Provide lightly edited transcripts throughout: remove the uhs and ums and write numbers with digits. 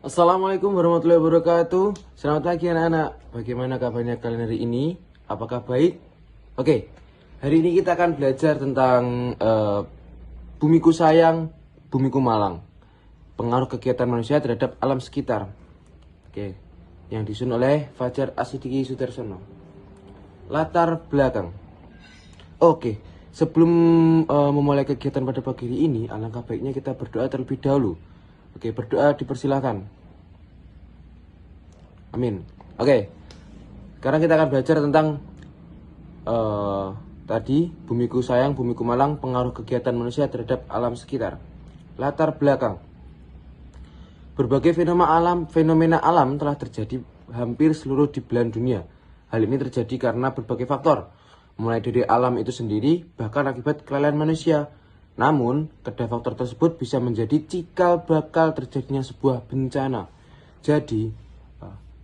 Assalamualaikum warahmatullahi wabarakatuh. Selamat pagi anak-anak. Bagaimana kabarnya kalian hari ini? Apakah baik? Oke, hari ini kita akan belajar tentang Bumiku Sayang, Bumiku Malang. Pengaruh kegiatan manusia terhadap alam sekitar. Oke, yang disusun oleh Fajar Asidiki Sudarsono. Latar belakang. Oke, sebelum memulai kegiatan pada pagi hari ini, alangkah baiknya kita berdoa terlebih dahulu. Oke, berdoa dipersilahkan. Amin. Oke, sekarang kita akan belajar tentang tadi Bumiku Sayang, Bumiku Malang, pengaruh kegiatan manusia terhadap alam sekitar. Latar belakang. Berbagai fenomena alam telah terjadi hampir seluruh di belahan dunia. Hal ini terjadi karena berbagai faktor, mulai dari alam itu sendiri, bahkan akibat kelalaian manusia. Namun, kedua faktor tersebut bisa menjadi cikal bakal terjadinya sebuah bencana. Jadi,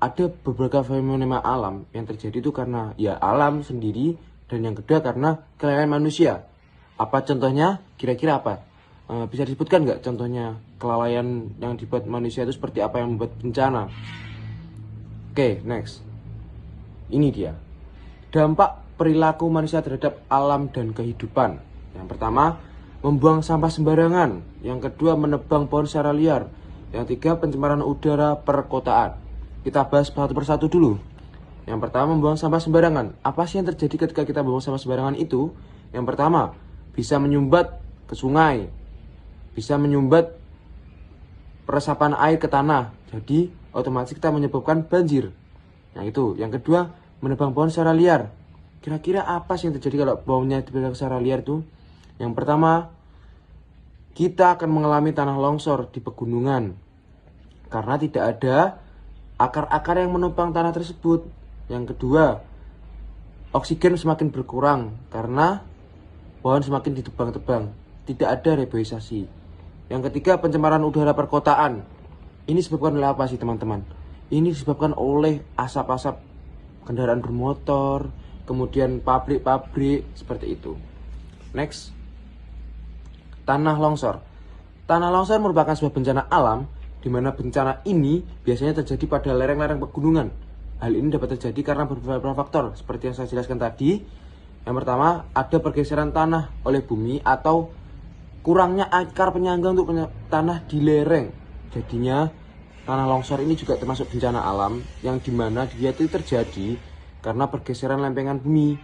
ada beberapa fenomena alam yang terjadi itu karena ya alam sendiri, dan yang kedua karena kelalaian manusia. Apa contohnya? Kira-kira apa? Bisa disebutkan nggak contohnya kelalaian yang dibuat manusia itu seperti apa yang membuat bencana? Oke, next. Ini dia. Dampak perilaku manusia terhadap alam dan kehidupan. Yang pertama, membuang sampah sembarangan. Yang kedua, menebang pohon secara liar. Yang ketiga, pencemaran udara perkotaan. Kita bahas satu persatu dulu. Yang pertama, membuang sampah sembarangan. Apa sih yang terjadi ketika kita membuang sampah sembarangan itu? Yang pertama, bisa menyumbat ke sungai, bisa menyumbat peresapan air ke tanah. Jadi, otomatis kita menyebabkan banjir. Yang kedua, menebang pohon secara liar. Kira-kira apa sih yang terjadi kalau pohonnya ditebang secara liar itu? Yang pertama, kita akan mengalami tanah longsor di pegunungan karena tidak ada akar-akar yang menopang tanah tersebut. Yang kedua, oksigen semakin berkurang karena pohon semakin ditebang-tebang, tidak ada reboisasi. Yang ketiga, pencemaran udara perkotaan. Ini disebabkan oleh apa sih teman-teman? Ini disebabkan oleh asap-asap kendaraan bermotor, kemudian pabrik-pabrik, seperti itu. Next. Tanah longsor. Tanah longsor merupakan sebuah bencana alam di mana bencana ini biasanya terjadi pada lereng-lereng pegunungan. Hal ini dapat terjadi karena beberapa faktor seperti yang saya jelaskan tadi. Yang pertama, ada pergeseran tanah oleh bumi atau kurangnya akar penyangga untuk tanah di lereng. Jadinya tanah longsor ini juga termasuk bencana alam yang dimana dia itu terjadi karena pergeseran lempengan bumi.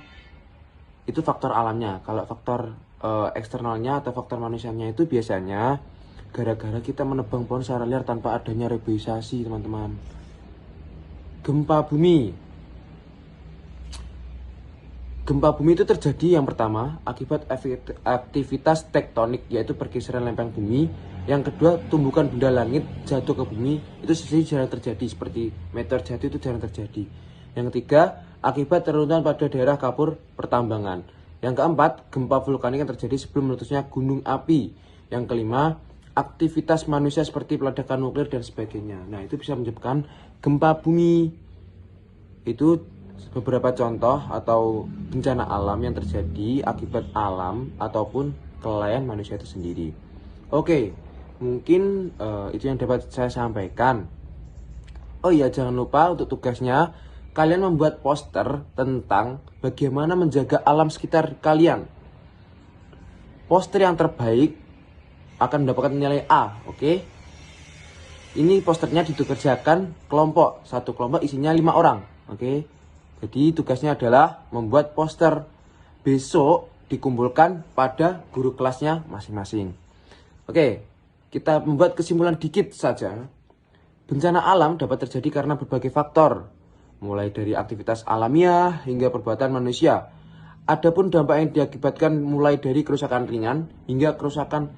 Itu faktor alamnya. Kalau faktor eksternalnya atau faktor manusianya itu biasanya gara-gara kita menebang pohon secara liar tanpa adanya reboisasi, teman-teman. Gempa bumi. Gempa bumi itu terjadi yang pertama akibat aktivitas tektonik, yaitu pergeseran lempeng bumi. Yang kedua, tumbukan benda langit jatuh ke bumi. Itu sebenarnya jarang terjadi, seperti meteor jatuh itu jarang terjadi. Yang ketiga, akibat teruntuhan pada daerah kapur pertambangan. Yang keempat, gempa vulkanik yang terjadi sebelum meletusnya gunung api. Yang kelima, aktivitas manusia seperti peledakan nuklir dan sebagainya. Nah, itu bisa menyebabkan gempa bumi. Itu beberapa contoh atau bencana alam yang terjadi akibat alam ataupun kelalaian manusia itu sendiri. Oke, mungkin itu yang dapat saya sampaikan. Oh iya, jangan lupa untuk tugasnya kalian membuat poster tentang bagaimana menjaga alam sekitar kalian. Poster yang terbaik akan mendapatkan nilai A, oke? Ini posternya ditugaskan kelompok. Satu kelompok isinya 5 orang, oke? Jadi tugasnya adalah membuat poster. Besok dikumpulkan pada guru kelasnya masing-masing. Oke, kita membuat kesimpulan dikit saja. Bencana alam dapat terjadi karena berbagai faktor, mulai dari aktivitas alamiah hingga perbuatan manusia. Adapun dampak yang diakibatkan mulai dari kerusakan ringan hingga kerusakan